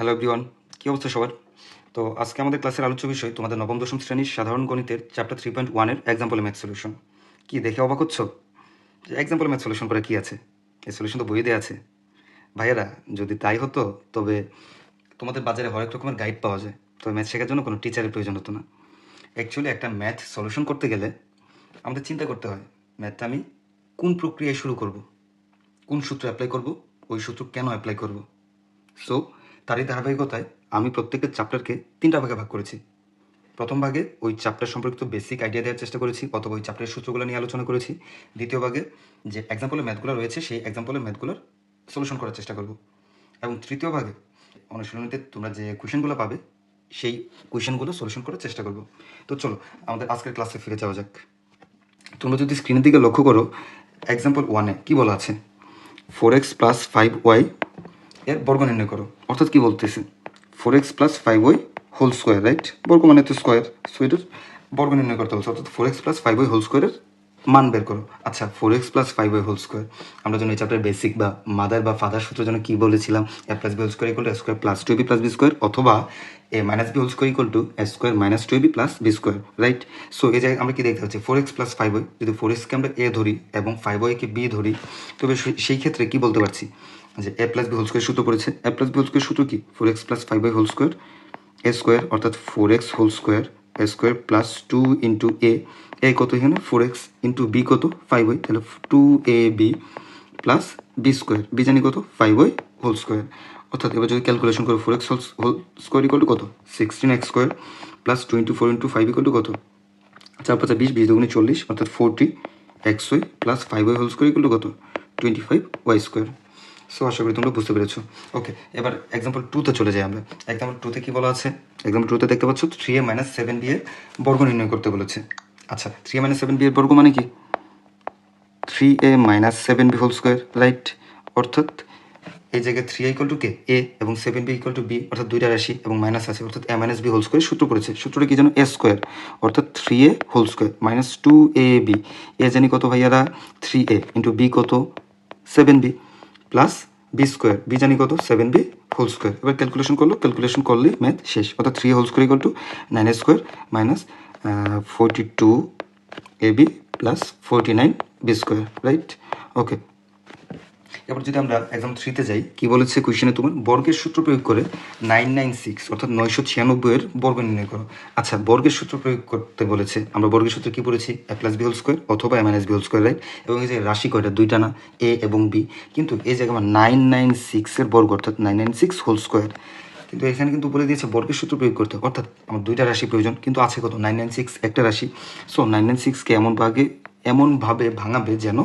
Hello everyone, কী অবস্থা সবার? তো আজকে আমাদের ক্লাসের আলোচ্য বিষয় তোমাদের নবম দশম শ্রেণীর সাধারণ গণিতের চ্যাপ্টার 3.1-এর এক্সাম্পল ম্যাথ সলিউশন। কি দেখে অবাক হচ্ছ যে এক্সাম্পল ম্যাথ সলিউশন করে কি আছে? এই সলিউশন তো বইয়ে দেওয়া আছে। ভাইয়েরা, যদি তাই হতো তবে তোমাদের বাজারে হরেক রকমের গাইড পাওয়া যায়, তবে ম্যাথ শেখার জন্য কোনো টিচারের প্রয়োজন হতো না। অ্যাকচুয়ালি একটা ম্যাথ সলিউশন করতে গেলে আমাদের চিন্তা করতে হয়, ম্যাথটা আমি কোন প্রক্রিয়ায় শুরু করব, কোন সূত্র অ্যাপ্লাই করব, ওই সূত্র কেন অ্যাপ্লাই করব। সো তারই ধারাবাহিকতায় আমি প্রত্যেকের চ্যাপ্টারকে 3টা ভাগে ভাগ করেছি। প্রথম ভাগে ওই চ্যাপ্টার সম্পর্কিত বেসিক আইডিয়া দেওয়ার চেষ্টা করেছি, অথবা ওই চ্যাপ্টারের সূত্রগুলো নিয়ে আলোচনা করেছি। দ্বিতীয় ভাগে যে এক্সাম্পলের ম্যাথগুলো রয়েছে সেই এক্সাম্পলের ম্যাথগুলোর সলিউশন করার চেষ্টা করব। এবং তৃতীয় ভাগে অনুশীলনীতে তোমরা যে কোয়েশনগুলো পাবে সেই কোয়েশনগুলো সলিউশন করার চেষ্টা করব। তো চলো আমাদের আজকের ক্লাসে ফিরে যাওয়া যাক। তোমরা যদি স্ক্রিনের দিকে লক্ষ্য করো, এক্সাম্পল 1-এ কী বলা আছে? 4x + 5y এর বর্গ নির্ণয় করো। অর্থাৎ কি বলতেছে? 4x + 5y whole square, right? বর্গ মানে তো স্কোয়ার, সো এটার বর্গ নির্ণয় করতে বলছে। অর্থাৎ 4x + 5y হোল স্কোয়ারের মান বের করো। আচ্ছা, 4x + 5y হোল স্কোয়ার আমরা যেন এই চ্যাপ্টার বেসিক বা মাদার বা ফাদার সূত্র জন্য কী বলেছিলাম? a + b whole square = a square + 2ab + b square, অথবা a - b whole square = a square - 2ab + b square, right? So এই জায়গায় আমরা কি দেখতে পাচ্ছি? 4x + 5y, যদি 4x কে আমরা a ধরি এবং 5y কে b ধরি, তবে সেই ক্ষেত্রে কি বলতে পারছি যে a + b হোল স্কোয়ার সূত্র পড়েছে। a + b হোল স্কোয়ার সূত্র কি? 4x + 5y whole square a square, অর্থাৎ 4x whole square a square + 2 × a কত এখানে? 4x × b কত? 5y, তাহলে 2ab + b স্কোয়ার, b জানি কত? 5y whole square. অর্থাৎ এবার যদি ক্যালকুলেশন করো, 4x হোল স্কোয়ার = কত? 16x স্কোয়ার + 2 × 4 × 5 = কত? 4 × 5 = 20, 20 × 40, অর্থাৎ 40xy + 5y হোল স্কোয়ার = কত? 25y square. সো আশা করি তোমরা বুঝতে পেরেছো। ওকে, এবার এক্সাম্পল 2-তে চলে যাই আমরা। এক্সাম্পল 2-তে কী বলা আছে? এক্সাম্পল 2-তে দেখতে পাচ্ছ 3a - 7b এর বর্গ নির্ণয় করতে বলেছে। আচ্ছা, 3a - 7b এর বর্গ মানে কি? 3a - 7b whole square, right? অর্থাৎ এই জায়গায় 3a = কে? a, এবং 7b = b, অর্থাৎ দুইটা রাশি এবং মাইনাস আছে, অর্থাৎ a - b হোল স্কোয়ার সূত্র পড়েছে। সূত্রটা কি যেন? a স্কোয়ার, অর্থাৎ 3a whole square - 2ab। a জানি কত ভাইয়ারা? 3a × b কত? 7b plus b square, b জানি কত? 7b whole square. এবার ক্যালকুলেশন করলেই ম্যাথ শেষ। অর্থাৎ 3a whole square = 9a square - 42ab + 49b square, right? Okay, এবার যদি আমরা এক্সাম 3-তে যাই, কি বলেছে কোয়েশনে? তোমার বর্গের সূত্র প্রয়োগ করে 996 অর্থাৎ 996 এর বর্গ নির্ণয় করো। আচ্ছা, বর্গের সূত্র প্রয়োগ করতে বলেছে। আমরা বর্গের সূত্র কি পড়েছি? a + b হোল স্কোয়ার অথবা a - b whole square, right? এবং এই যে রাশি কয়টা? দুইটা না, a এবং b। কিন্তু এই জায়গায় আমার 996 এর বর্গ, অর্থাৎ 996 হোল স্কোয়ার। কিন্তু এখানে কিন্তু বলে দিয়েছে বর্গের সূত্র প্রয়োগ করতে, অর্থাৎ আমার দুইটা রাশি প্রয়োজন, কিন্তু আছে কত? 996 একটা রাশি। সো 996কে এমনভাবে ভাঙাবে যেন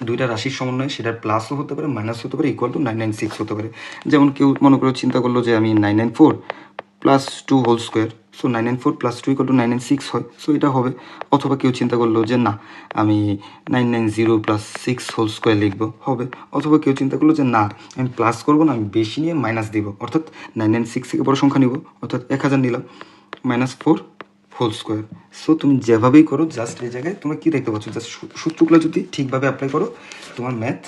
দুইটা রাশির সমন্বয়, সেটা প্লাসও হতে পারে, মাইনাস হতে পারে, = 996 হতে পারে। যেমন কেউ মনে করো চিন্তা করলো যে আমি 994 + 2 হোল স্কোয়ার, সো 994 + 2 = 996 হয়, সো এটা হবে। অথবা কেউ চিন্তা করলো যে না, আমি 990 + 6 হোল স্কোয়ার লিখবো, হবে। অথবা কেউ চিন্তা করলো যে না, আমি প্লাস করবো না, আমি বেশি নিয়ে মাইনাস দিব, অর্থাৎ 996 থেকে বড় সংখ্যা নিব, অর্থাৎ 1000 নিলাম, -4 হোল স্কোয়ার। সো তুমি যেভাবেই করো, জাস্ট এই জায়গায় তোমরা কী দেখতে পাচ্ছ? জাস্ট সূত্রগুলো যদি ঠিকভাবে অ্যাপ্লাই করো, তোমার ম্যাথ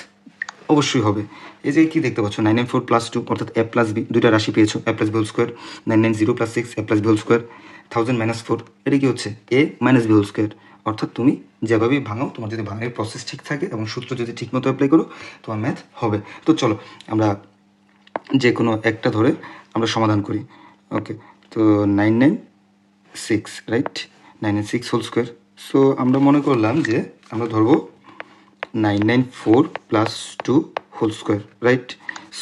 অবশ্যই হবে। এই যে কী দেখতে পাচ্ছ? 994 + 2 অর্থাৎ a + b, দুইটা রাশি পেয়েছো, a + b whole square. 990 + 6 a + b whole square. 1000 - 4, এটা কি হচ্ছে? a - b whole square. অর্থাৎ তুমি যেভাবেই ভাঙাও, তোমার যদি ভাঙার প্রসেস ঠিক থাকে এবং সূত্র যদি ঠিকমতো অ্যাপ্লাই করো, তোমার ম্যাথ হবে। তো চলো আমরা যে কোনো একটা ধরে আমরা সমাধান করি। ওকে, তো 996, রাইট? 996 whole square. সো আমরা মনে করলাম যে আমরা ধরবো 994 + 2 হোল স্কোয়ার, রাইট?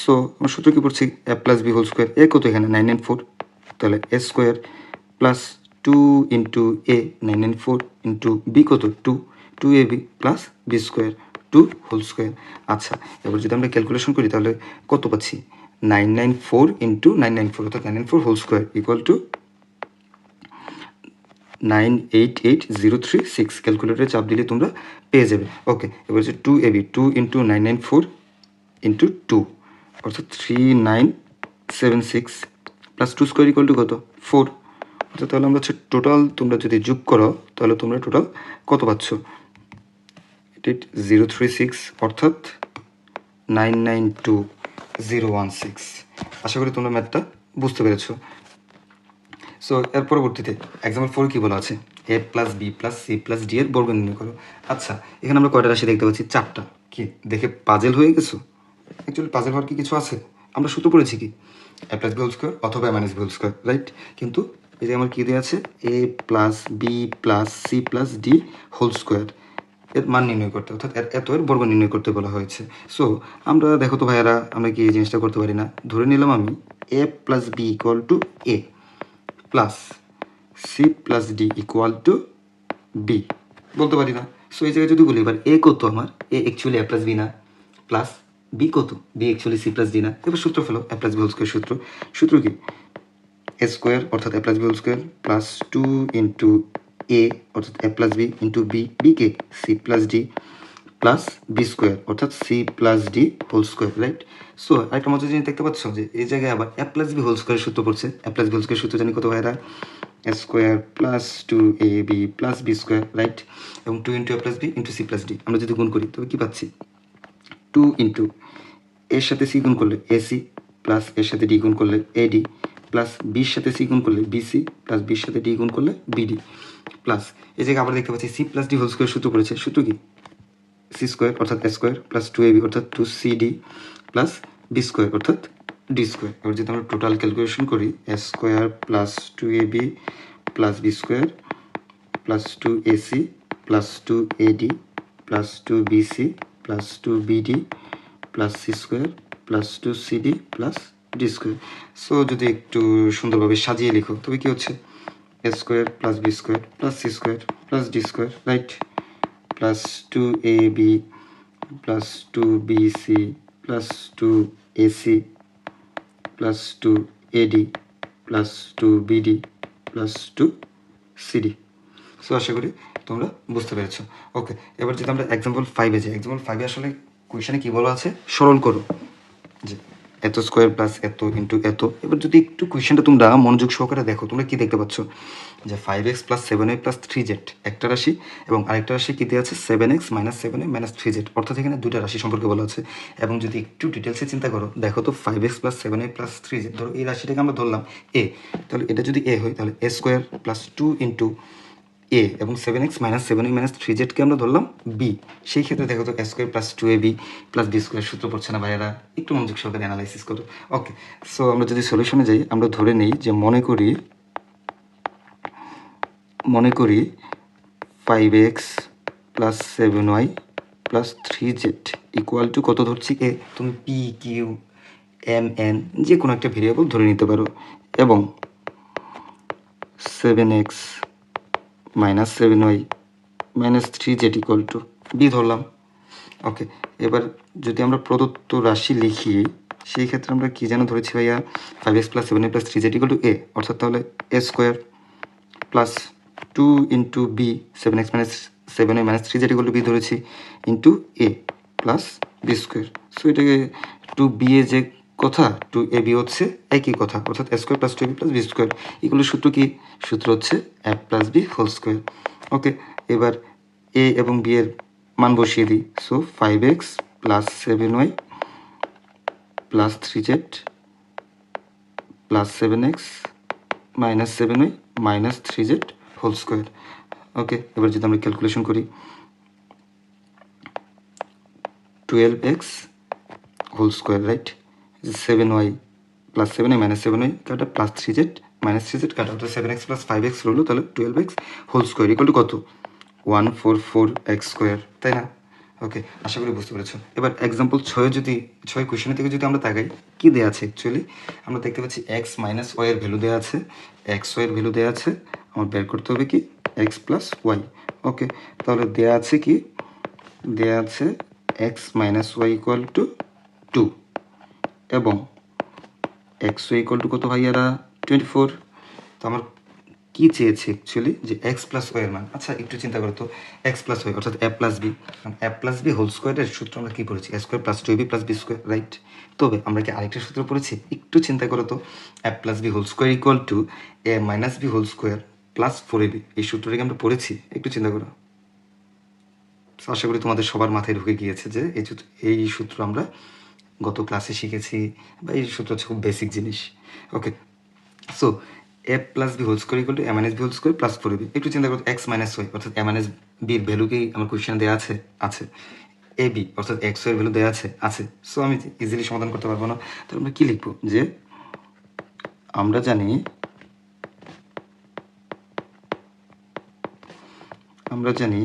সো আমরা সূত্র কী পড়ছি? a + b whole square. A কত এখানে? 994, তাহলে a স্কোয়ার + 2 × a, 994 × b কত? 2, 2ab + b square, 2 whole square. আচ্ছা, এবার যদি আমরা ক্যালকুলেশন করি তাহলে কত পাচ্ছি? 994 × 994, অর্থাৎ 994 হোল স্কোয়ার = 988036। ক্যালকুলেটরে চাপ দিলে তোমরা পেয়ে যাবে। ওকে, এবার হচ্ছে 2ab, 2 × 994 × 2, অর্থাৎ 3976 + 2 স্কোয়ার = কত? 4। অর্থাৎ তাহলে আমরা হচ্ছে টোটাল, তোমরা যদি যোগ করো তাহলে তোমরা টোটাল কত পাচ্ছ? 036, অর্থাৎ 992016। আশা করি তোমরা ম্যাথটা বুঝতে পেরেছো। সো এর পরবর্তীতে এক্সাম্পল 4 কি বলা আছে, a plus B plus C plus d এর বর্গ নির্ণয় করো। আচ্ছা, এখানে আমরা কয়টা রাশি দেখতে পাচ্ছি? 4টা। কি দেখে পাজেল হয়ে গেছো? অ্যাকচুয়ালি পাজেল হওয়ার কি কিছু আছে? আমরা সূত্র পড়েছি কি, এ প্লাস বি হোল স্কোয়ার অথবা a minus B whole square, right? কিন্তু এই যে আমার কী দেওয়া আছে, এ plus B plus C plus d whole square এর মান নির্ণয় করতে, অর্থাৎ এর বর্গ নির্ণয় করতে বলা হয়েছে। সো আমরা দেখো তো ভাইয়ারা, আমরা কি এই জিনিসটা করতে পারি না? ধরে নিলাম আমি a plus b equal to A plus C plus d equal to b, বলতে পারি না? সো এই জায়গায় যদি বলি এবার এ কত, আমার a actually a plus b না, প্লাস বি কত, b actually c plus d না। এবার সূত্র ফেলো, a plus B whole square সূত্র কি, এ স্কোয়ার অর্থাৎ a plus B whole square plus 2 into a অর্থাৎ a plus B into b, b কে c plus d plus B square অর্থাৎ c plus d whole square, right? So আরেকটা মজার জিনিস দেখতে পাচ্ছ যে এই জায়গায় আবার এ প্লাস বি হোল স্কোয়ারের সূত্র পড়ছে। A plus B whole square সূত্র জানি কত ভাইরা, a square plus 2ab plus B square, right? এবং 2 ইন্টু এ plus B into c plus d আমরা যদি গুণ করি তবে কী পাচ্ছি, 2 ইন্টু এর সাথে সি গুণ করলে এসি প্লাস এর সাথে ডি গুণ করলে এডি প্লাস বির সাথে সি গুণ করলে বিসি প্লাস বির সাথে ডি গুণ করলে বিডি প্লাস এই জায়গায় আবার দেখতে পাচ্ছি c plus d whole square সূত্র পড়েছে। সূত্র কি, সি স্কোয়ার অর্থাৎ এ স্কোয়ার প্লাস 2ab অর্থাৎ 2cd প্লাস বি স্কোয়ার অর্থাৎ ডি স্কোয়ার। এবার যদি আমরা টোটাল ক্যালকুলেশন করি, a square plus 2ab plus B square plus 2ac plus 2ad plus 2bc plus 2bd plus C square plus 2cd plus d square. So যদি একটু সুন্দরভাবে সাজিয়ে লিখো তবে কি হচ্ছে, a square plus B square plus C square plus d square, right? Plus 2ab plus 2bc plus 2ac plus 2ad plus 2bd plus 2cd। So আশা করি তোমরা বুঝতে পেরেছো। ওকে, এবার যদি আমরা এক্সাম্পল 5-এ যাই, এক্সাম্পল 5-এ আসলে কোয়েশনে কী বলা আছে সরল করো, যে এত স্কোয়ার প্লাস এত ইন্টু এত। এবার যদি একটু কোয়েশনটা তোমরা মনোযোগ সহকারে দেখো, তোমরা কি দেখতে পাচ্ছ যে 5x plus 7y plus 3z একটা রাশি এবং আরেকটা রাশি কী দেওয়া আছে, 7x minus 7y minus 3z, অর্থাৎ এখানে দুইটা রাশি সম্পর্কে বলা আছে। এবং যদি একটু ডিটেলসে চিন্তা করো, দেখো তো 5x plus 7y plus 3z, ধরো এই রাশিটাকে আমরা ধরলাম এ, তাহলে এটা যদি এ হয় তাহলে এ স্কোয়ার প্লাস 2 ইন্টু এ এবং 7x মাইনাস 7y মাইনাস 3zকে আমরা ধরলাম বি। সেই ক্ষেত্রে দেখো তো a square plus 2ab plus B square সূত্র পড়ছে না ভাইয়ারা? একটু মনোযোগ সহকারে অ্যানালাইসিস করো। ওকে, সো আমরা যদি সলিউশনে যাই, আমরা ধরে নিই যে মনে করি 5x plus 7y plus 3z equal to কত ধরছি, এ তুমি পি কিউ এম এন যে কোনো একটা ভেরিয়েবল ধরে নিতে পারো, এবং 7x minus 7y minus 3z equal to b ধরলাম। ওকে, এবার যদি আমরা প্রদত্ত রাশি লিখি সেই ক্ষেত্রে আমরা কী যেন ধরেছি ভাইয়া, 5x plus 7y plus 3z equal to a, অর্থাৎ তাহলে a square plus 2 into b 7x minus 7y minus 3z equal to b ধরেছি ইন্টু এ প্লাস বি স্কোয়ার। সো এটাকে 2b এ যে কথা 2ab হচ্ছে একই কথা, অর্থাৎ a square plus 2ab plus B square এগুলো সূত্র কি, সূত্র হচ্ছে এ plus B whole square. Okay, এবার এ এবং বি এর মান বসিয়ে দিই। So 5x plus 7y plus 3z plus 7x minus 7y minus 3z whole square. Okay, এবার যদি আমরা ক্যালকুলেশন করি, 12x whole square, right? 7y plus 7y minus 7y কাটা প্লাস 3z মাইনাস 3z কাটা, অর্থাৎ 7x প্লাস 5x রইলো, তাহলে 12x whole square equal to কত, 144x স্কোয়ার, তাই না? ওকে, আশা করি বুঝতে পেরেছো। এবার এক্সাম্পল 6 কোয়েশনের থেকে যদি আমরা তাকাই, কী দেওয়া আছে অ্যাকচুয়ালি, আমরা দেখতে পাচ্ছি x মাইনাস ওয়াই এর ভ্যালু দেওয়া আছে, এক্স ওয়াই এর ভ্যালু দেওয়া আছে, আমার বের করতে হবে কি এক্স প্লাস ওয়াই। ওকে, তাহলে দেওয়া আছে কি, দেওয়া আছে x minus y equal to 2 এবং এক্স ওয়াই ইকুয়াল টু কত ভাইয়ারা, 24। তো আমার কী চেয়েছে অ্যাকচুয়ালি, যে এক্স প্লাস ওয়াই এর মান। আচ্ছা একটু চিন্তা করো তো, এক্স প্লাস ওয়াই অর্থাৎ a plus B, a plus B whole স্কোয়ারের সূত্র আমরা কী পড়েছি, a square plus 2ab plus B square, right? তবে আমরা কি আরেকটা সূত্র পড়েছি, একটু চিন্তা করো তো, এ plus B whole square equal to a minus B whole square plus 4ab, এই সূত্রটাকে আমরা পড়েছি, একটু চিন্তা করো। আশা করি তোমাদের সবার মাথায় ঢুকে গিয়েছে যে এই সূত্র আমরা গত ক্লাসে শিখেছি, বা এই সূত্র হচ্ছে খুব বেসিক জিনিস। Okay, so a plus B whole square equal to a minus B whole square plus 4ab। একটু চিন্তা করো, এক্স মাইনাস ওয়াই অর্থাৎ এ মাইনাস বির ভ্যালু কি আমার কোয়েশ্চেনে দেওয়া আছে? আছে। এ বি অর্থাৎ এক্স ওয়াই ভ্যালু দেওয়া আছে? আছে। সো আমি ইজিলি সমাধান করতে পারবো না, তাহলে আমরা কী লিখবো? যে আমরা জানি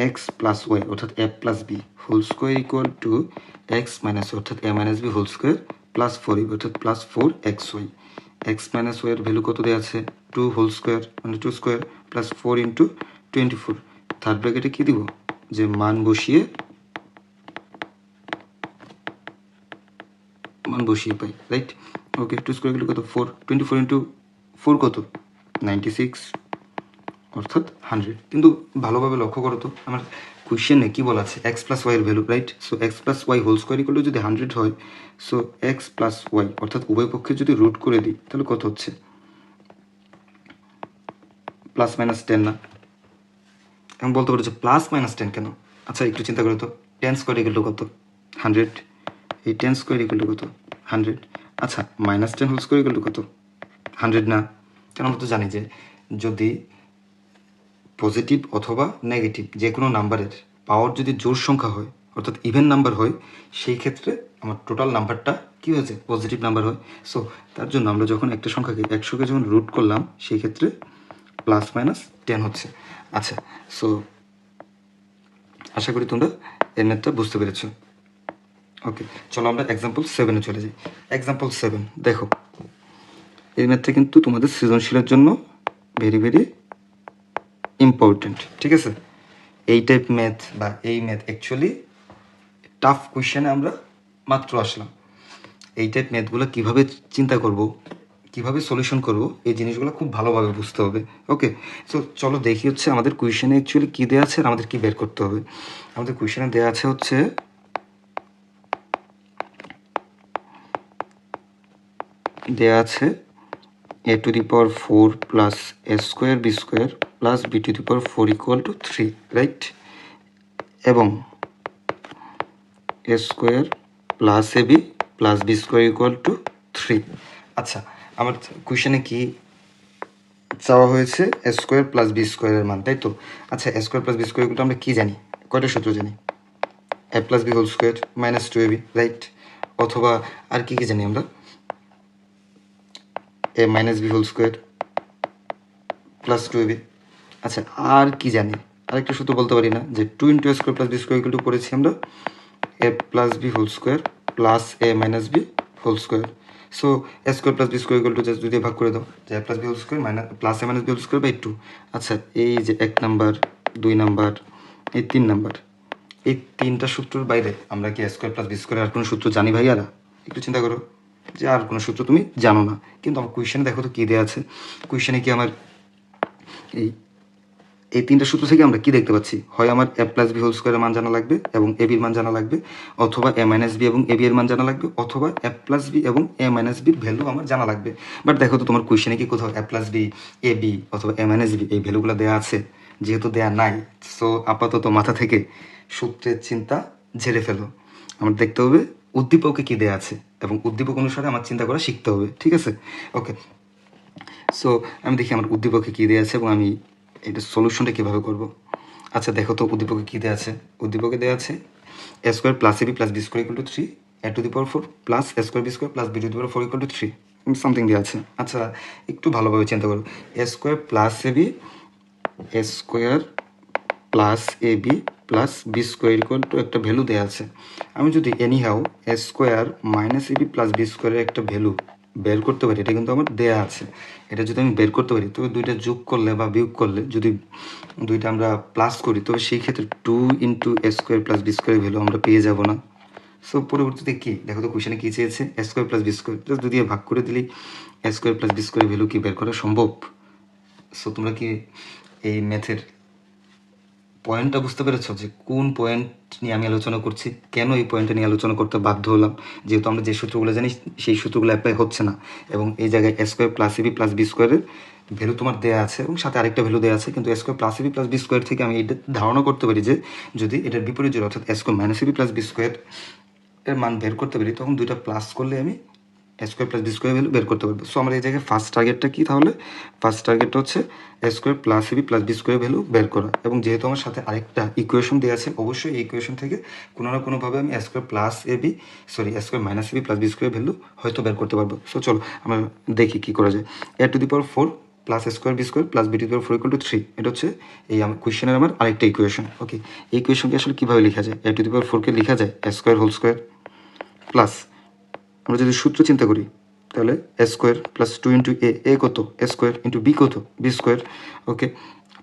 এক্স প্লাস ওয়াই অর্থাৎ a plus B whole square equal to x minus অর্থাৎ a minus B whole square plus 4ab অর্থাৎ প্লাস 4 xy। এক্স মাইনাস ওয়াইয়ের ভ্যালু কত দেওয়া আছে? 2 হোল স্কোয়ার মানে 2 স্কোয়ার প্লাস 4 ইন্টু 24। থার্ড ব্র্যাকেটে কী দিব? যে মান বসিয়ে পাই, রাইট? ওকে, 2 স্কোয়ার গেলে কত? 4। 24 ইন্টু 4 কত? 96 অর্থাৎ 100। কিন্তু ভালোভাবে লক্ষ্য করো তো, আমার কোয়েশ্চেনে কী বলা আছে? এক্স প্লাস ওয়াইয়ের value, right? So x plus y whole square equal to যদি 100 হয়, সো এক্স প্লাস ওয়াই অর্থাৎ উভয় পক্ষে যদি রুট করে দিই তাহলে কত হচ্ছে? প্লাস মাইনাস 10 না? আমি বলতে পারি যে প্লাস মাইনাস 10 কেন? আচ্ছা একটু চিন্তা করো তো, 10 স্কোয়ার ইকুয়াল টু কত? 100। এই 10 স্কোয়ার ইকুয়াল টু কত? 100। আচ্ছা minus 10 whole square equal to কত? 100 না? কেন? আমরা তো জানি যে যদি পজিটিভ অথবা নেগেটিভ যে কোনো নাম্বারের পাওয়ার যদি জোড় সংখ্যা হয় অর্থাৎ ইভেন নাম্বার হয়, সেই ক্ষেত্রে আমার টোটাল নাম্বারটা কী হয়েছে? পজিটিভ নাম্বার হয়। সো তার জন্য আমরা যখন একটা সংখ্যাকে 100কে যখন রুট করলাম, সেই ক্ষেত্রে প্লাস মাইনাস 10 হচ্ছে। আচ্ছা, সো আশা করি তোমরা এর ম্যাথটা বুঝতে পেরেছ। ওকে, চলো আমরা এক্সাম্পল 7-এ চলে যাই। এক্সাম্পল 7 দেখো, এই ম্যাথটা কিন্তু তোমাদের সৃজনশীলের জন্য ভেরি ভেরি ইম্পর্টেন্ট, ঠিক আছে? এই টাইপ ম্যাথ বা এই ম্যাথ অ্যাকচুয়ালি টাফ কোয়েশ্চেনে আমরা মাত্র আসলাম। এই টাইপ ম্যাথগুলো কীভাবে চিন্তা করব, কীভাবে সলিউশন করব, এই জিনিসগুলো খুব ভালোভাবে বুঝতে হবে। ওকে, সো চলো দেখি হচ্ছে আমাদের কোয়েশ্চেনে অ্যাকচুয়ালি কী দেওয়া আছে আর আমাদের কী বের করতে হবে। আমাদের কোয়েশ্চেনে দেওয়া আছে হচ্ছে a to the power 4 plus a square b square plus b to the power 4 equal to 3, right? এবং a square plus ab plus b square equal to 3। আচ্ছা, আমার কোয়েশ্চেনে কি চাওয়া হয়েছে? a square plus b square এর মান, তাই তো? আচ্ছা, a square plus b square এগুলো আমরা কি জানি? কয়টা সূত্র জানি? a plus b whole square minus 2ab, right? অথবা আর কি কি জানি আমরা? a minus b whole square plus 2ab। আচ্ছা, আর কি জানি? আরেকটা সূত্র বলতে পারি না যে 2 into a square plus B square equal to পড়েছি আমরা a plus B whole square plus a minus B whole square. So a square plus B square equal to just 2 দিয়ে ভাগ করে দাও, যে a plus B whole square minus plus a minus B whole square by 2। আচ্ছা, এই যে 1 number, 2 number, এই 3 number, এই 3টা সূত্রের বাইরে আমরা কি a square plus B square আর কোনো সূত্র জানি ভাইয়ারা? একটু চিন্তা করো যে আর কোনো সূত্র তুমি জানো না, কিন্তু আমার কোয়েশ্চেনে দেখো তো কী দেওয়া আছে। কোয়েশ্চেনে কি আমার এই 3টা সূত্র থেকে আমরা কি দেখতে পাচ্ছি? হয় আমার a প্লাস বি হোল স্কোয়ারের মান জানা লাগবে এবং a বির মান জানা লাগবে, অথবা a মাইনাস বি এবং a বি এর মান জানা লাগবে, অথবা a প্লাস বি এবং a মাইনাস বির ভ্যালু আমার জানা লাগবে। বাট দেখো তো তোমার কোয়েশ্চেনে কি কোথাও a plus b, a b অথবা a মাইনাস বি এই ভ্যালুগুলো দেওয়া আছে? যেহেতু দেয়া নাই, সো আপাতত মাথা থেকে সূত্রের চিন্তা ঝেড়ে ফেলো। আমার দেখতে হবে উদ্দীপকে কী দেওয়া আছে এবং উদ্দীপক অনুসারে আমার চিন্তা করা শিখতে হবে, ঠিক আছে? ওকে, সো আমি দেখি আমার উদ্দীপকে কী দেওয়া আছে এবং আমি এটা সলিউশনটা কীভাবে করব। আচ্ছা দেখো তো উদ্দীপকে কী দেওয়া আছে। উদ্দীপকে দেওয়া আছে a square plus ab plus B square equal to 3, a to the power 4 plus a square b square plus b to the power 4 equal to 3, something দেওয়া আছে। আচ্ছা একটু ভালোভাবে চিন্তা করো, a square plus ab, a square plus ab plus B square equal to একটা value দেওয়া আছে। আমি যদি anyhow a square minus ab plus B স্কোয়ারের একটা ভ্যালু বের করতে পারি, এটা কিন্তু আমার দেয়া আছে, এটা যদি আমি বের করতে পারি, তবে দুইটা যোগ করলে বা বিয়োগ করলে যদি দুইটা আমরা প্লাস করি, তবে সেই ক্ষেত্রে 2 ইন্টু এ স্কোয়ার প্লাস বি স্কোয়ারের ভ্যালু আমরা পেয়ে যাব না। সো পরবর্তীতে কি দেখো তো কোয়েশনে কী চেয়েছে? A square plus B square, just দুই দিয়ে ভাগ করে দিলেই এ স্কোয়ার প্লাস বি স্কোয়ারের ভ্যালু কি বের করা সম্ভব? সো তোমরা কি এই ম্যাথের পয়েন্টটা বুঝতে পেরেছো যে কোন পয়েন্ট নিয়ে আমি আলোচনা করছি, কেন এই পয়েন্টটা নিয়ে আলোচনা করতে বাধ্য হলাম? যেহেতু আমরা যে সূত্রগুলো জানি সেই সূত্রগুলো অ্যাপ্লাই হচ্ছে না, এবং এই জায়গায় a square plus ab plus B স্কোয়ারের ভ্যালু তোমার দেওয়া আছে এবং সাথে আরেকটা ভ্যালু দেওয়া আছে, কিন্তু a square plus ab plus B square থেকে আমি এটা ধারণা করতে পারি যে যদি এটার বিপরীত জোড় অর্থাৎ a square minus ab plus B square এর মান বের করতে পারি, তখন দুইটা প্লাস করলে আমি a square plus B square value বের করতে পারবো। সো আমার এই জায়গায় ফার্স্ট টার্গেটটা কি, তাহলে ফার্স্ট টার্গেটটা হচ্ছে a square plus ab plus B square value বের করা। এবং যেহেতু আমার সাথে আরেকটা ইকুয়েশন দেওয়া আছে, অবশ্যই এই ইকুয়েশন থেকে কোনো না কোনোভাবে আমি a square plus ab a square minus ab plus B square value হয়তো বের করতে পারবো। সো চলো আমরা দেখি কী করা যায়। A to the power 4 plus a square b square plus b to the power 4 equal to 3, এটা হচ্ছে এই আমার কোয়েশ্চেনের আমার আরেকটা ইকুয়েশন। ওকে, এই ইকুয়েশনকে আসলে কীভাবে লেখা যায়? এ টু দি পাওয়ার 4কে লেখা যায় a square whole square plus, আমরা যদি সূত্র চিন্তা করি তাহলে a square plus 2 into a কত, এ স্কোয়ার ইন্টু বি কত, B square. Okay,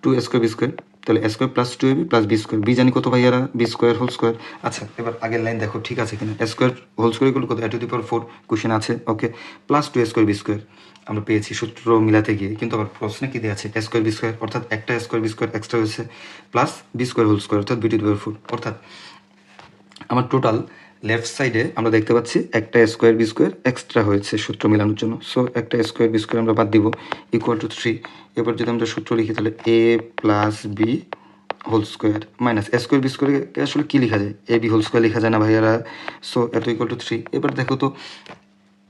2 a square b square, তাহলে a square plus 2 ab plus B square, b জানি কত ভাইয়ারা, বি স্কোয়ার হোল স্কোয়ার। আচ্ছা, এবার আগের লাইন দেখো ঠিক আছে কিনা। এ স্কোয়ার হোল স্কোয়ার ইকুয়াল কত, এ টু দি পাওয়ার 4 কোশ্চেন আছে। ওকে, plus 2 a square b square আমরা পেয়েছি সূত্র মিলাতে গিয়ে, কিন্তু আবার প্রশ্নে কি দেওয়া আছে, এ স্কোয়ার বি স্কোয়ার, অর্থাৎ একটা a square b square extra হয়েছে, plus B square whole square অর্থাৎ বি টু দি পাওয়ার 4, অর্থাৎ আমার টোটাল লেফট সাইডে আমরা দেখতে পাচ্ছি একটা স্কোয়ার বি স্কোয়ার এক্সট্রা হয়েছে সূত্র মেলানোর জন্য। সো একটা স্কোয়ার বি স্কোয়ার আমরা বাদ দিব, ইকুয়াল টু 3। এবার যদি আমরা সূত্র লিখি তাহলে a plus B whole square minus A square b স্কোয়ারকে আসলে কী লেখা যায়, এ বি হোল স্কোয়ার লেখা যায় না ভাইয়ারা। সো এত ইকুয়াল টু 3। এবার দেখো তো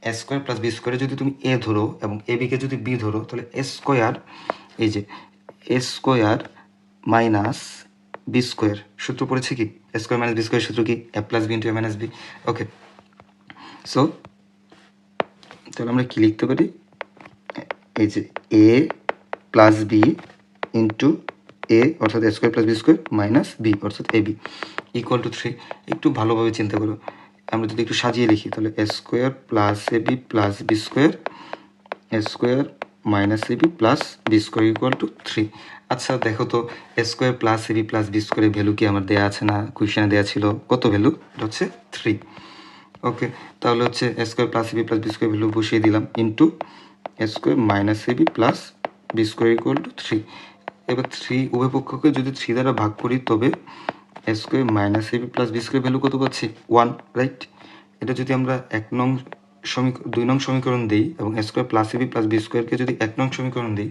এ স্কোয়ার প্লাস বি স্কোয়ারে যদি তুমি এ ধরো এবং এ বিকে যদি বি ধরো, তাহলে এ স্কোয়ার, এই যে a square minus B square সূত্র পড়েছে কি, এ স্কোয়ার মাইনাস বি স্কোয়ার সূত্র কি, এ প্লাস বি ইন্টু এ মাইনাস বি। ওকে, সো তাহলে আমরা কি লিখতে পারি, এই যে এ প্লাস বি ইন্টু এ অর্থাৎ a square plus B square minus b অর্থাৎ এ বি ইকুয়াল টু 3। একটু ভালোভাবে চিন্তা করো, আমরা যদি একটু সাজিয়ে লিখি তাহলে a square plus a B plus B square, a square minus A B plus B square equal to 3। আচ্ছা দেখো তো, a square plus a B plus B স্কোয়ারের ভ্যালু কি আমার দেওয়া আছে না, কোয়েশ্চেনে দেওয়া ছিল কত ভ্যালু, এটা হচ্ছে 3। ওকে, তাহলে হচ্ছে a square plus a B plus B square value বসিয়ে দিলাম into A square minus A B plus B square equal to 3। এবার 3 উভয় পক্ষকে যদি 3 দ্বারা ভাগ করি তবে a square minus A B plus B square value কত পাচ্ছি, 1, রাইট। এটা যদি আমরা 2 নং সমীকরণ দিই এবং A square plus a B plus B স্কোয়ারকে যদি 1 নং সমীকরণ দিই,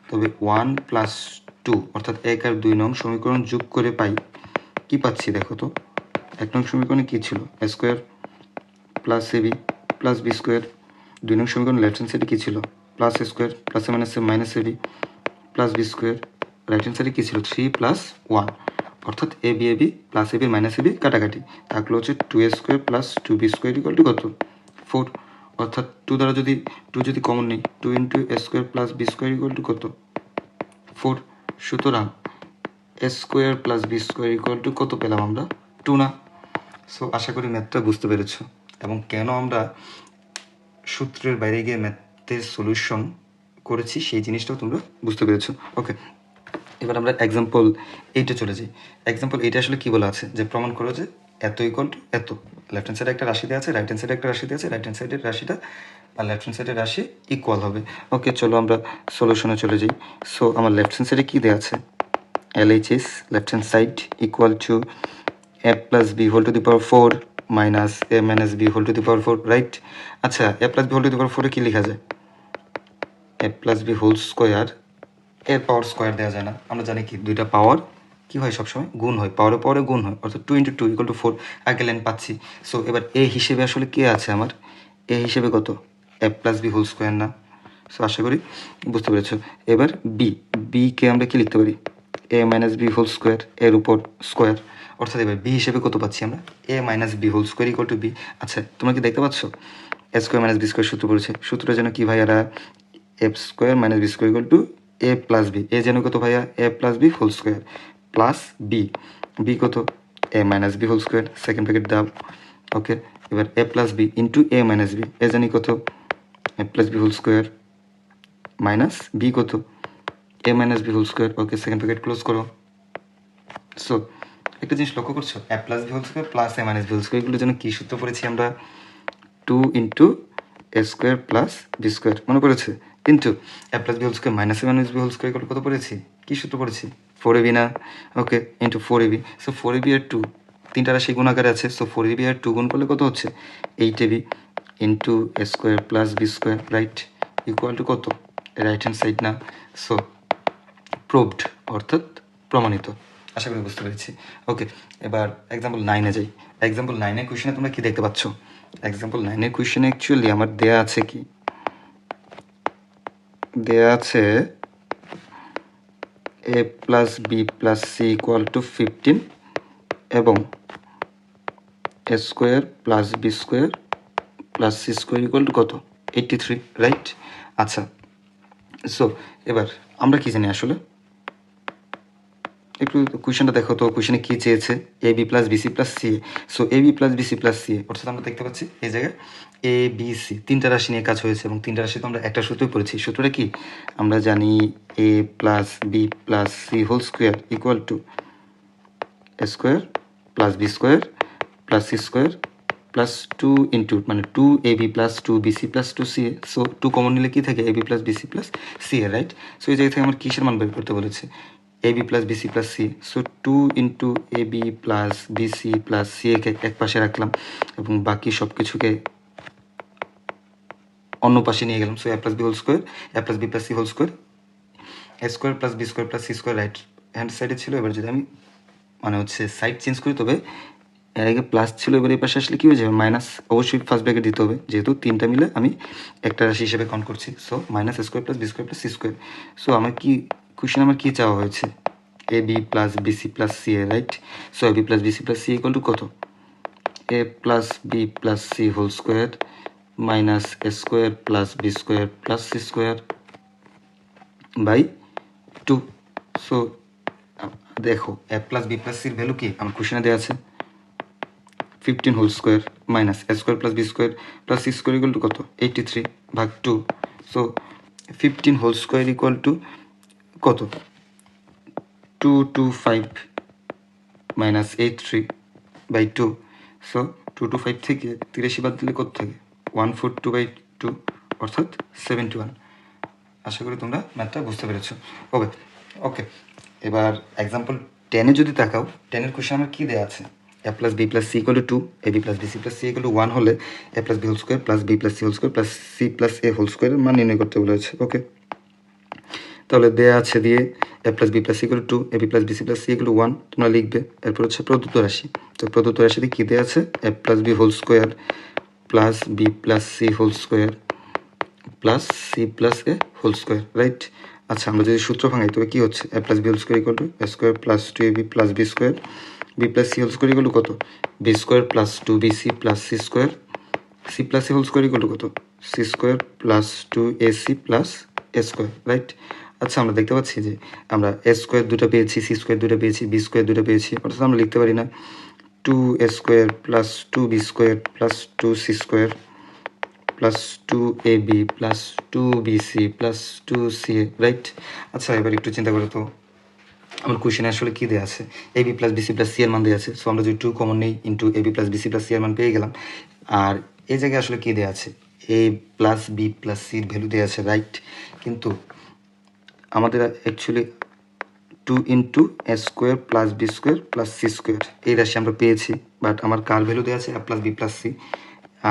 তবে 1 প্লাস 2 অর্থাৎ 1 আর 2 নং সমীকরণ যোগ করে পাই কি পাচ্ছি দেখো তো। 1 নং সমীকরণে কী ছিল, a square plus a B plus B square. 2 নং সমীকরণ লেফট হ্যান্ড সাইডে কী ছিল, plus a square plus A minus A B plus B square. Right hand সাইডে কী ছিল, 3 প্লাস 1 অর্থাৎ a B plus a b minus A b কাটাকাটি থাকলো হচ্ছে 2 a square plus 2 b square equal to কত, 4। অর্থাৎ 2 দ্বারা যদি 2 যদি কমন নেই, 2 into A square plus B square equal to কত, 4। সুতরাং a square plus B square equal to কত পেলাম আমরা, 2 না। সো আশা করি ম্যাথটা বুঝতে পেরেছো এবং কেন আমরা সূত্রের বাইরে গিয়ে ম্যাথের সলিউশন করেছি সেই জিনিসটাও তোমরা বুঝতে পেরেছো। ওকে, এবার আমরা এক্সাম্পল 8-এ চলে যাই। এক্সাম্পল 8-এ আসলে কী বলা আছে, যে প্রমাণ করো যে এত ইকুয়াল টু এত। লেফট হ্যান্ড সাইডে একটা রাশি দেওয়া আছে, রাইট হ্যান্ড সাইডে একটা রাশি দেওয়া আছে, রাইট হ্যান্ড সাইডের রাশিটা আর লেফট হ্যান্ড সাইডের রাশি ইকুয়াল হবে। ওকে, চলো আমরা সলিউশনে চলে যাই। সো আমার লেফট হ্যান্ড সাইডে কী দেওয়া আছে, LHS left hand side equal to a plus B whole to the power 4 minus A minus B whole to the power 4, right. আচ্ছা, A plus B whole to the power 4-এ কী লেখা যায়, A plus B whole square, এর power square দেওয়া যায় না। আমরা জানি কি দুইটা পাওয়ার কী হয় সবসময় গুণ হয়, পাওয়ারে গুণ হয়, অর্থাৎ 2 ইন্টু 2 ইকুয়াল টু 4 আগে লাইন পাচ্ছি। সো এবার এ হিসেবে আসলে কে আছে আমার, এ হিসেবে কত, A plus B whole square না। সো আশা করি বুঝতে পেরেছো। এবার বিকে আমরা কি লিখতে পারি, এ মাইনাস বি হোল স্কোয়ার এর উপর স্কোয়ার, অর্থাৎ এবার বি হিসেবে কত পাচ্ছি আমরা, A minus B whole square equal to B. আচ্ছা, তোমরা কি দেখতে পাচ্ছ A square minus B square সূত্র পড়েছে, সূত্রটা যেন কি ভাইয়ারা, F square minus B square equal to A plus B, A যেন কত ভাইয়া, A plus B whole square plus B কত, A minus B whole square, second bracket দাও। ওকে, এবার A plus B into A minus B, A জানি কত, A plus B whole square minus B কত, A minus B whole square. Okay, second bracket close করো। So একটা জিনিস লক্ষ্য করছো, A plus B whole square plus A minus B whole square, এগুলোর জন্য কী সূত্র পড়েছি আমরা, 2 ইন্টু এ স্কোয়ার প্লাস বি স্কোয়ার, মনে পড়েছে, into A plus B whole square minus A minus B whole square কত পড়েছি, কী সূত্র পড়েছি, 4ab না। ওকে, ইন্টু 4ab। সো 4ab আর 2 তিনটা রাশি গুণ আকারে আছে। সো 4ab আর 2 গুণ করলে কত হচ্ছে, 8ab into A square plus B square, right, equal to কত, রাইট হ্যান্ড সাইড না। সো প্রুভড অর্থাৎ প্রমাণিত। আশা করি বুঝতে পেরেছি। ওকে, এবার এক্সাম্পল 9-এ যাই। এক্সাম্পল 9-এর কোয়েশনে তোমরা কি দেখতে পাচ্ছ? এক্সাম্পল 9-এর কোয়েশনে অ্যাকচুয়ালি আমার দেয়া আছে কি, দেয়া আছে a plus B plus C equal to 15 এবং A square plus B square plus C square equal to কত? 83, রাইট? আচ্ছা, সো এবার আমরা কি জানি আসলে, একটু কোয়েশনটা দেখো তো, কোয়েশনে কি চেয়েছে? A B plus BC plus C. So A B plus BC plus C অর্থাৎ আমরা দেখতে পাচ্ছি এই জায়গায় এ বি সি তিনটা রাশি নিয়ে কাজ হয়েছে, এবং তিনটা রাশি তো আমরা একটা সূত্রই পড়েছি। সূত্রটা কি? আমরা জানি A plus B plus C whole square equal to A square plus B square plus C square plus 2 into মানে 2ab plus 2bc plus 2ca। So 2 common নিলে কি থাকে? ab plus bc plus ca, right? So এই জায়গা থেকে আমার কিসের মান বের করতে বলেছে? ab plus bc plus c। So 2 into ab plus bc plus ca কে এক পাশে রাখলাম এবং বাকি সব কিছুকে অন্য পাশে নিয়ে গেলাম। So a plus b whole square, a plus b plus c whole square, a square plus b square plus c square right hand সাইডে ছিল। এবার যদি আমি মানে হচ্ছে সাইড চেঞ্জ করি, তবে এর আগে প্লাস ছিল, এবার এই পাশে আসলে কী হয়ে যাবে? মাইনাস। অবশ্যই ফার্স্ট ব্র্যাকেট দিতে হবে, যেহেতু তিনটা মিলে আমি একটা রাশি হিসেবে কাউন্ট করছি। সো মাইনাস এ square plus B square plus C square. So আমার কি কোয়েশ্চেন, আমার কী চাওয়া হয়েছে? A B plus BC plus C A, right? So A B plus BC plus C equal to কত? A plus B plus C whole square minus A square plus B square plus C square by 2। So দেখো A plus B plus সির value কি আমার কোয়েশ্চেনে দেওয়া আছে? 15 whole square minus A square plus B square plus C square equal to কত? 83 ভাগ 2। So 15 whole square equal to কত? 225 মাইনাস 83 বাই 2। সো 225 থেকে 83 বাদ দিলে কত থাকে? 142/2 অর্থাৎ 71। আশা করি তোমরা ম্যাথটা বুঝতে পেরেছো। ওকে ওকে, এবার এক্সাম্পল 10-এ যদি তাকাও, 10-এর কোয়েশ্চেন আমার কী দেওয়া আছে? এ plus B plus C equal to 2, A B plus B C plus C equal to 1 হলে A plus B whole square plus B plus C whole square plus C plus A whole স্কোয়ারের মান নির্ণয় করতে বলেছে। ওকে, তাহলে দেয়া আছে দিয়ে A plus B plus C equal to 2, A B plus B C plus C equal to 1 তোমরা লিখবে। এরপর হচ্ছে প্রদত্ত রাশি। তো প্রদত্ত রাশিতে কী দেওয়া আছে? এ plus B whole square plus B plus C whole square plus C plus A whole square, right? আচ্ছা, আমরা যদি সূত্র ভাঙাই তবে কী হচ্ছে? এ plus B whole square equal to A square plus 2ab plus B square, B plus C whole square equal to কত? B square plus 2bc plus C square, C plus C whole square equal to কত? C square plus 2ac plus a square, right? আচ্ছা, আমরা দেখতে পাচ্ছি যে আমরা A square দুটো পেয়েছি, সি স্কোয়ার দুটো পেয়েছি, বি স্কোয়ার দুটো পেয়েছি, অর্থাৎ আমরা লিখতে পারি না 2a square plus 2b square plus 2c square plus 2ab plus 2bc plus 2ca, right? আচ্ছা, এবার একটু চিন্তা করো তো আমার কোয়েশনে আসলে কী দেওয়া আছে? A B plus BC plus C এর মান দেওয়া আছে। সো আমরা যদি 2 কমন নেই into A B plus BC plus C এর মান পেয়ে গেলাম। আর এই জায়গায় আসলে কী দেওয়া আছে? এ প্লাস বি প্লাস সির ভ্যালু দেওয়া আছে, রাইট? কিন্তু আমাদের অ্যাকচুয়ালি 2 ইন্টু এ square plus B square plus C square এই রাশি আমরা পেয়েছি, বাট আমার কার ভ্যালু দেওয়া আছে? এ প্লাস বি প্লাস সি।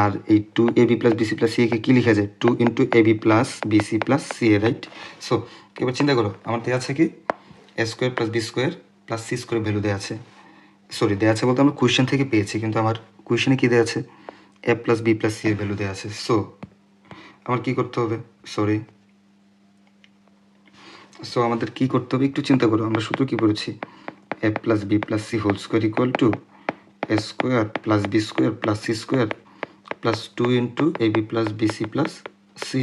আর এই 2ab plus BC plus C কে কী লিখা যায়? 2 into A B plus BC plus C A, right? So এবার চিন্তা করো, আমার দেওয়া আছে কি এ square plus B square plus C square value দেওয়া আছে। সরি, দেওয়া আছে বলতে আমরা কোয়েশ্চেন থেকে পেয়েছি, কিন্তু আমার কোয়েশ্চেনে কী দেওয়া আছে? এ প্লাস বি প্লাস সি এর ভ্যালু দেওয়া আছে। সো আমার কী করতে হবে? সো আমাদের কী করতে হবে একটু চিন্তা করো। আমরা সূত্র কী পড়েছি? A plus B plus C whole square equal to A square plus B square plus C square plus 2 into A B plus BC plus C.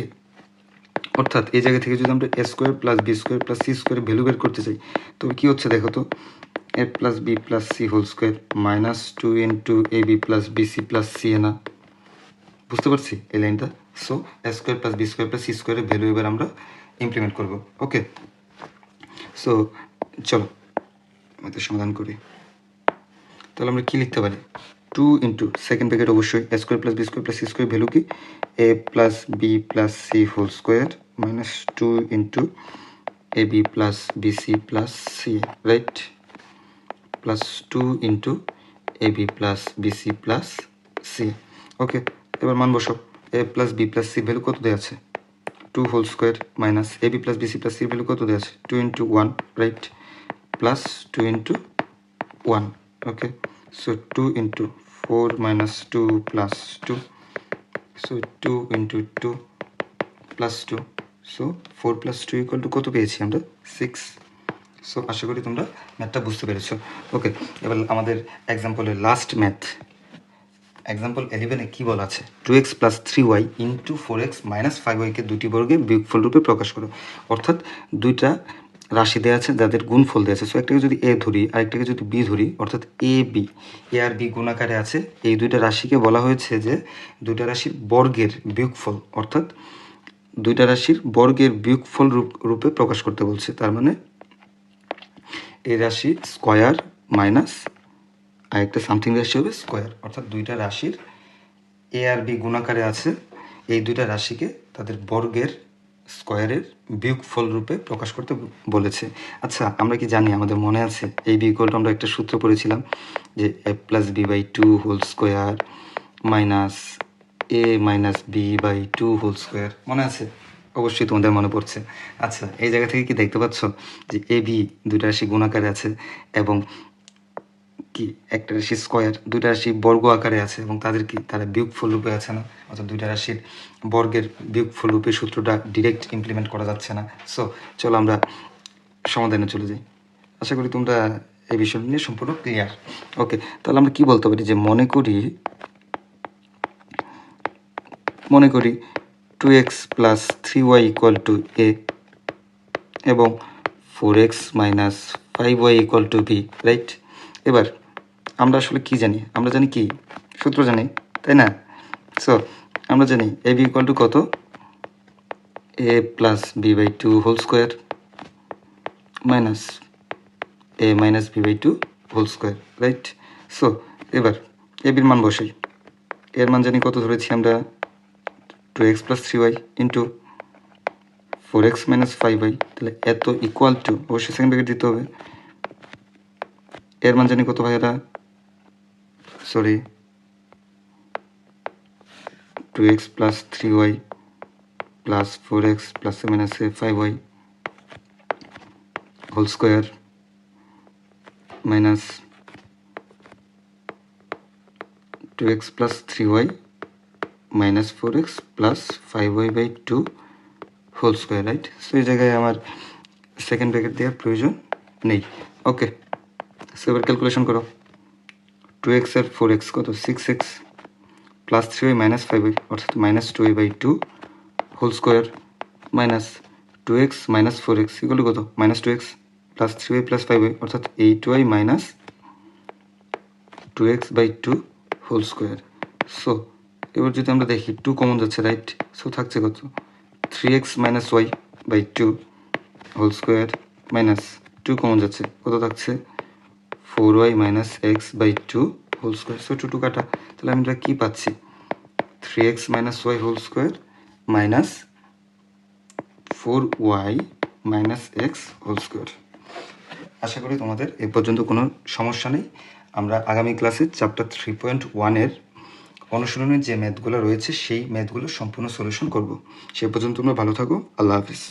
অর্থাৎ এই জায়গা থেকে যদি আমরা A square plus B square plus C square value বের করতে চাই, তবে কী হচ্ছে দেখো তো? এ plus B plus C whole square minus 2 into A B plus BC plus C এ না? বুঝতে পারছি এই লাইনটা? So A square plus B square plus C স্কোয়ারের ভ্যালু এবার আমরা ইমপ্লিমেন্ট করব। ওকে, সো চলো আমাদের সমাধান করি। তাহলে আমরা কী লিখতে পারি? 2 ইন্টু সেকেন্ড ব্র্যাকেট অবশ্যই A square plus B square plus C square value কি? এ plus B plus C whole square minus 2 into A B plus BC plus C, right? Plus 2 into A B plus BC plus C. Okay, এবার মান বসো। A plus B plus সির value কত দেওয়া আছে? 2 whole square minus A B plus BC plus সির value কত দেওয়া আছে? 2 into 1, right? Plus 2 into 1, okay. So 2 into 4 minus 2 plus 2, so 2 into 2 plus 2, so 4 plus 2 equal to কত পেয়েছি আমরা? 6। সো আশা করি তোমরা ম্যাথটা বুঝতে পেরেছো। ওকে, এবার আমাদের এক্সাম্পলের লাস্ট ম্যাথ, এক্সাম্পল 11-এ কী বলা আছে? 2x plus 3y into 4x minus 5yকে দুটি বর্গের বিয়োগফল রূপে প্রকাশ করো। অর্থাৎ দুইটা রাশি দেওয়া আছে যাদের গুণফল দেওয়া আছে। সো একটাকে যদি এ ধরি, আরেকটাকে যদি বি ধরি, অর্থাৎ a B, A R B গুণাকারে আছে। এই দুইটা রাশিকে বলা হয়েছে যে দুইটা রাশির বর্গের বিয়োগফল, অর্থাৎ দুইটা রাশির বর্গের বিয়োগফল রূপে প্রকাশ করতে বলছে। তার মানে এই রাশি স্কয়ার মাইনাস আরেকটা সামথিং রাশি হবে স্কয়ার, অর্থাৎ দুইটা রাশির এ আর বি গুণাকারে আছে। এই দুইটা রাশিকে তাদের বর্গের স্কয়ারের বিয়োগফল রূপে প্রকাশ করতে বলেছে। আচ্ছা, আমরা কি জানি, আমাদের মনে আছে এই বি ইকুয়াল টু আমরা একটা সূত্র পড়েছিলাম যে এ plus B by 2 whole square minus A minus B by 2 whole square, মনে আছে? অবশ্যই তোমাদের মনে পড়ছে। আচ্ছা, এই জায়গা থেকে কি দেখতে পাচ্ছ যে এ বি দুইটা রাশি গুণাকারে আছে এবং কি একটা রাশি স্কয়ার দুইটা রাশি বর্গ আকারে আছে এবং তাদের কি তারা বিয়োগফল রূপে আছে না, অর্থাৎ দুইটা রাশির বর্গের বিয়োগফল রূপে সূত্রটা ডিরেক্ট ইমপ্লিমেন্ট করা যাচ্ছে না। সো চলো আমরা সমাধানে চলে যাই। আশা করি তোমরা এই বিষয়টা নিয়ে সম্পূর্ণ ক্লিয়ার। ওকে, তাহলে আমরা কি বলতে পারি যে মনে করি 2x plus 3y equal to a এবং 4x minus 5y equal to b, right? এবার আমরা আসলে কি জানি? আমরা জানি কি সূত্র জানি, তাই না? সো আমরা জানি এ বি ইকুয়াল টু কত? A plus B by 2 whole square minus A minus B by 2 whole square, right? So এবার এ বির মান বসাই। এর মান জানি কত ধরেছি আমরা? 2x plus 3y into 4x minus 5y, তাহলে এত ইকুয়াল টু, অবশ্যই সেকেন্ড ব্র্যাকেট দিতে হবে। এর মান জানি কত ভাইয়েরা? Sorry, 2x plus 3y plus 4x plus minus 5y whole square minus 2x plus 3y minus 4x plus 5y by 2 whole square, right? So এই জায়গায় আমার সেকেন্ড ব্র্যাকেট দেওয়ার প্রয়োজন নেই। ওকে, সো এবার ক্যালকুলেশন করো। 2x আর 4x কত? 6x plus 3y minus 5y, অর্থাৎ minus 2y by 2 whole square minus 2x minus 4x equal to কত? Minus 2x plus 3y plus 5y, অর্থাৎ 8y minus 2x by 2 whole square. So এবার যদি আমরা দেখি 2 common যাচ্ছে, right? So থাকছে কত? 3x minus y by 2 whole square minus 2 common যাচ্ছে, কত থাকছে? 4y minus x by 2 whole square. So 2 কাটা, তাহলে আমরা কি পাচ্ছি? 3x minus y whole square minus 4y minus x whole square. আশা করি তোমাদের এই পর্যন্ত কোনো সমস্যা নেই। আমরা আগামী ক্লাসে চ্যাপ্টার 3.1-এর অনুশীলনের যে ম্যাথগুলো রয়েছে সেই ম্যাথগুলো সম্পূর্ণ সলিউশন করব। সে পর্যন্ত তোমরা ভালো থাকো। আল্লাহ হাফিজ।